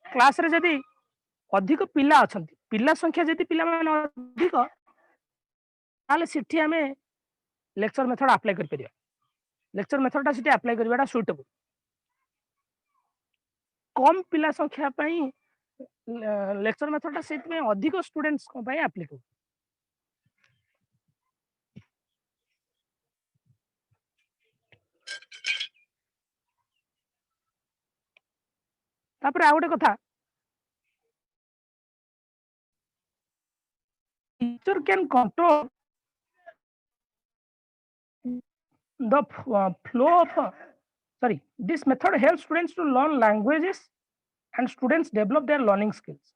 क्लास रे जदि अधिक पिला अछंती पिला संख्या जदि पिला माने अधिक ताले सिठी हमें लेक्चर मेथड अप्लाई कर परिया लेक्चर मेथड ता सिठी अप्लाई करबाटा सुटेबल कम पिला संख्या पई लेक्चर मेथड ता सेति में अधिक स्टूडेंट्स को पई एप्लीकेबल तापर आ गोटे कथा teacher can control the flow of this method helps students to learn languages and students develop their learning skills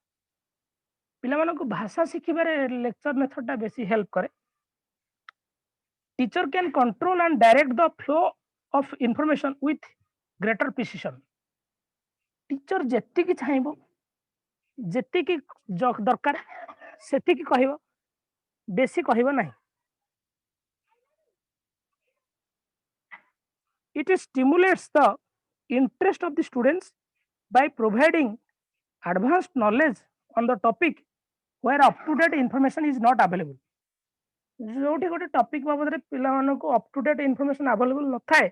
पिला मानको भाषा सिखिबारे लेक्चर मेथड ता बेसी हेल्प करे teacher can control and direct the flow of information with greater precision teacher जेति की चाहेबो जेति की दरकार सेति की कहबो बेसी कहबो नाही it stimulates the interest of the students by providing advanced knowledge on the topic where up to date information is not available जोठी गोटे टॉपिक बाबद रे पिला मानको up to date information available न थाए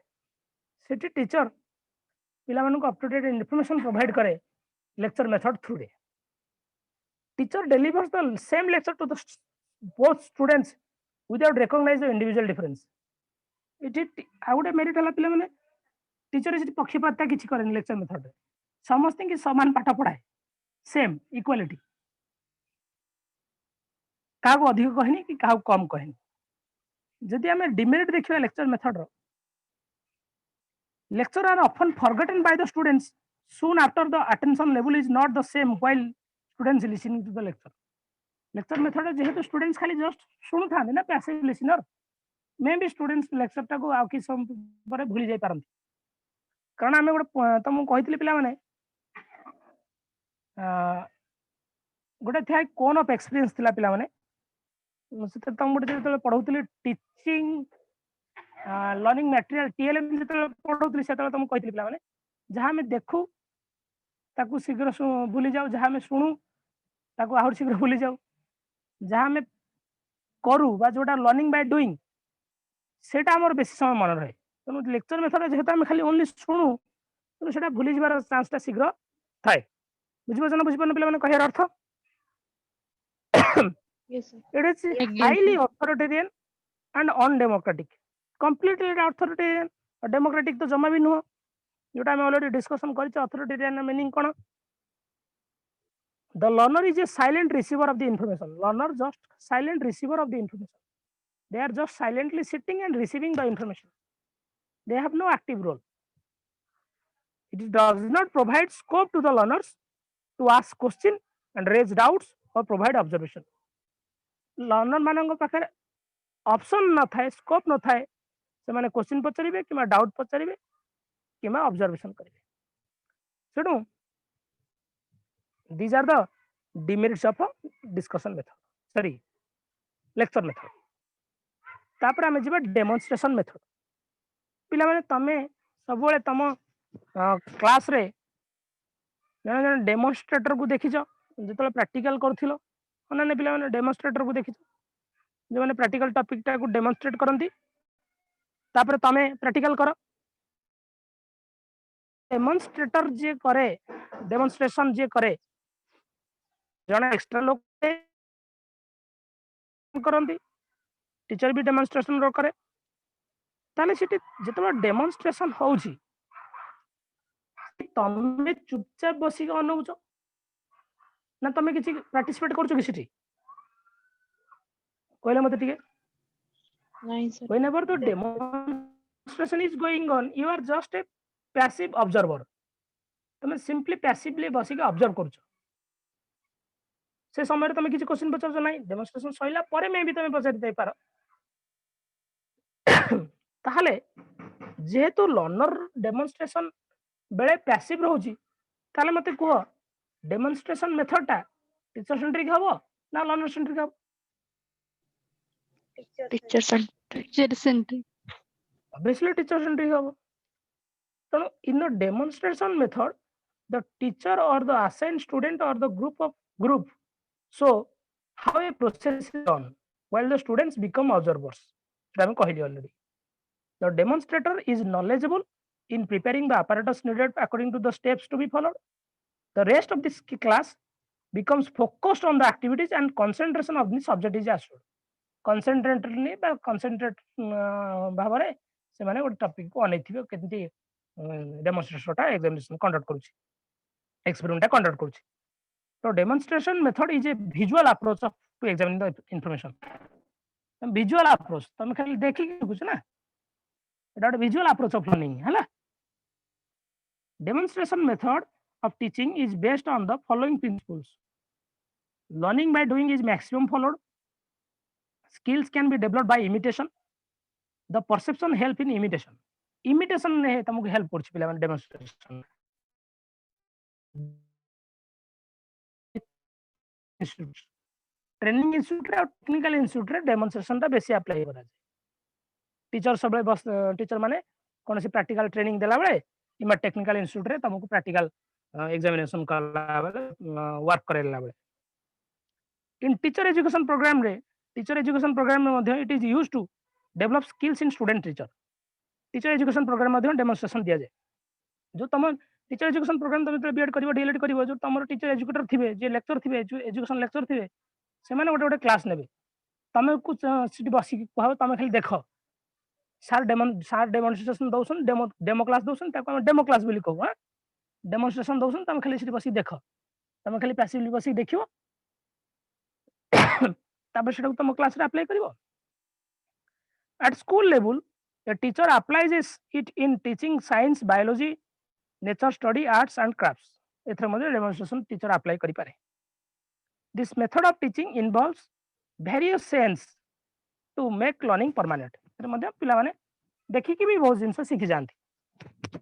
सेठी टीचर पिला मानको up to date information provide करे लेक्चर मेथड थ्रू रे teacher delivers the same lecture to the both students without recognize the individual difference आउटे मेरिट हला पिला माने टीचर जे पक्षपातता किछि करन लेक्चर मेथड समस्त के समान पाठ पढ़ाए सेम इक्वालिटी का को अधिक कहनी कि का कम कहनी जदि हमें डिमेरिट देखिबा लेक्चर मेथड रो lecture are often forgotten by the students soon after the attention level is not the same while students listening to the lecture method जेहेतु स्टूडेंट्स खाली जस्ट सुनु थाने ना पैसिव लिसनर मे भी स्टूडेंट्स लेक्चर टा को आ कि सम पर भूली जाय पारन कारण हमें गोटे तुम कहितली पिला माने गोटे थाय कोन ऑफ एक्सपीरियंस थिला पिला माने से तुम गोटे जेतले पढौतली टीचिंग लर्निंग मटेरियल टीएलएम जेतले पढौतली सेतले तुम कहितली पिला माने जहां में देखू ताकू शीघ्र भूली जाऊ जहां में सुनू ताकू आहुर शीघ्र भूली जाऊ जहां में करू बा जोटा लर्निंग बाय डूइंग सेटा हमर बेसी समय मन रहे तनो लेक्चर मेथड जेहेतु हम खाली ओनली सुनू तो सेटा भूली जबार चांस ता शीघ्र थाए बुझिपन पिला माने कहर अर्थ Yes, sir. It is highly authoritarian and undemocratic completely authoritarian और डेमोक्रेटिक तो जमा भी नुह जोटा हम ऑलरेडी डिस्कशन करिछ अथॉरिटेरियन मीनिंग कोन the learner is a silent receiver of the information learner just silent receiver of the information they are just silently sitting and receiving the information they have no active role it does not provide scope to the learners to ask question and raise doubts or provide observation learner मानंग पाखरे option न थाए scope न थाए से माने question पचरिबे किमा डाउट पचरिबे किमा ऑब्जर्वेशन करिबे सेडू these are the demerits of a discussion method sorry lecture method तापर हमें जीवा डेमोन्स्ट्रेशन मेथड पिला माने तमे सब बेले तम क्लास रे जने जने डेमोन्स्ट्रेटर को देखिछो जेतले प्रैक्टिकल करथिलो ओने पिला माने डेमोन्स्ट्रेटर को देखिछो जे माने प्रैक्टिकल टॉपिक टा को डेमोन्स्ट्रेट करंती तापर तमे प्रैक्टिकल करो डेमोन्स्ट्रेटर जे करे डेमोन्स्ट्रेशन जे करे जने एक्स्ट्रा लोग करंती टीचर भी डेमोन्स्ट्रेशन रो करे ताले सिटी जेतबा डेमोन्स्ट्रेशन होउची तमे चुपचाप बसी के अनउच ना तमे किछि पार्टिसिपेट करछो कि सिटी कहले मते टिके नहीं sir whenever the demonstration is going on you are just a passive observer तमे सिंपली पैसिवली बसी के ऑब्जर्व करछो से समय रे तमे किछि क्वेश्चन पचारछो नाही डेमोन्स्ट्रेशन सइला परे मे भी तमे पचारि दे पारो ताहले जेहेतु लर्नर डेमोन्स्ट्रेशन बेले पैसिव रहउची ताले मते कहो डेमोन्स्ट्रेशन मेथड टा टीचर सेंट्रिक हबो ना लर्नर सेंट्रिक हबो teacher centric. Teacher centric. obviously teacher centric habo so in the demonstration method the teacher or the assigned student or the group so how a process is done while the students become observers that I कहली already the demonstrator is knowledgeable in preparing the apparatus needed according to the steps to be followed the rest of this class becomes focused on the activities and concentration of the subject is assured concentratedly বা concentrate ଭାବରେ ସେମାନେ ଗୋଟେ topic କୁ ଅନେଇଥିବେ କେମିତି ଡେମନଷ୍ଟ୍ରେସନଟା examination conduct କରୁଛି ଏକ୍ସପେରିମେଣ୍ଟଟା conduct କରୁଛି ତ demonstration method is a visual approach of to examine the information visual approach ତମେ ଖାଲି ଦେଖିକି ଦେଖୁଛ ନା ଏଟା ଗୋଟେ ଭିଜୁଆଲ ଆପ୍ରୋଚ ଅଫ ଲର୍ଣ୍ଣିଂ ହେଲା demonstration method of teaching is based on the following principles learning by doing is maximum followed skills can be developed by imitation the perception help in imitation ne तुमको help करछि पिला माने demonstration training institute रे technical institute रे demonstration ता बेसी apply करा teacher सब बस टीचर माने कोन से प्रैक्टिकल ट्रेनिंग देला बेले इमा टेक्निकल इंस्टीट्यूट रे तुमको प्रैक्टिकल एग्जामिनेशन करला बेले वर्क करेला बेले इन टीचर एजुकेशन प्रोग्राम रे में it is used to develop skills in student teacher education program demonstration दिया जाए जो तुम टीचर एजुकेशन प्रोग्राम तुम बीएड कर डीएलएड कर जो तुम टीचर एजुकेटर थे जे लेक्चर थे एजुकेशन लेक्चर थे से गोटे गोटे क्लास ने तुम को बस कह तुम खाली देख सार डेमोन्स्ट्रेशन दौन डेमो क्लास दौन डेमो क्लास बोली कहू हाँ डेमोन्स्ट्रेशन दौन तुम खाली बस देख तुम खाली पैसिवली बस देख तुम क्लास अप्लाई कर at school level a teacher applies it in teaching science biology nature study arts and crafts एथरे मध्ये demonstration teacher apply करि पारे this method of teaching involves various sense to make learning permanent एथरे मध्ये पिला माने देखि कि भी बहुत जिंस सीखि जानती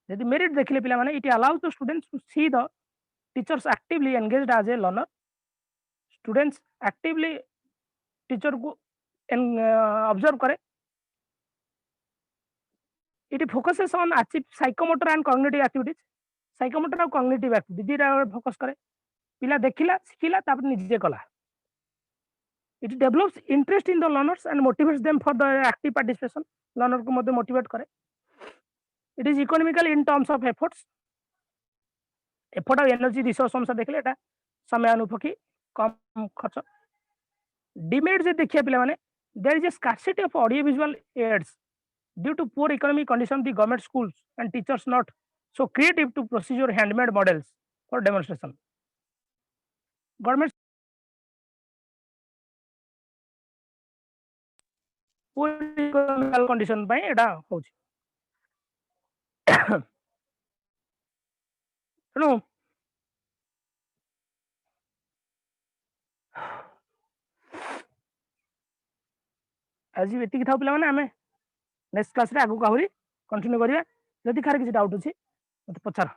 यदि मेरिट देखिले पिला माने it allows the students to see the teachers actively engaged as a learner students actively teacher को ऑब्जर्व करे it focuses on achieve psychomotor and cognitive activities psychomotor और कॉग्निटिव एक्टिविटी दीटा फोकस करे पिला देखिला सिखिला तापर निजे कला it develops interest in the learners and motivates them for the active participation learner को मध्ये मोटिवेट करे it is economical in terms of efforts effort और एनर्जी रिसोर्स अनुसार देखले एटा समय अनुपखी कम खर्च डिमेरिट जे देखिए पिला माने there is a scarcity of audio visual aids due to poor economic condition the government schools and teachers not so creative to procedure handmade models for demonstration government poor economical condition पई एटा होछि सुनो आज एतिक था पिला माने आमे next class रे आगु कहूरी कंटिन्यू करिया जदि खार किसी डाउट अछि मते पछार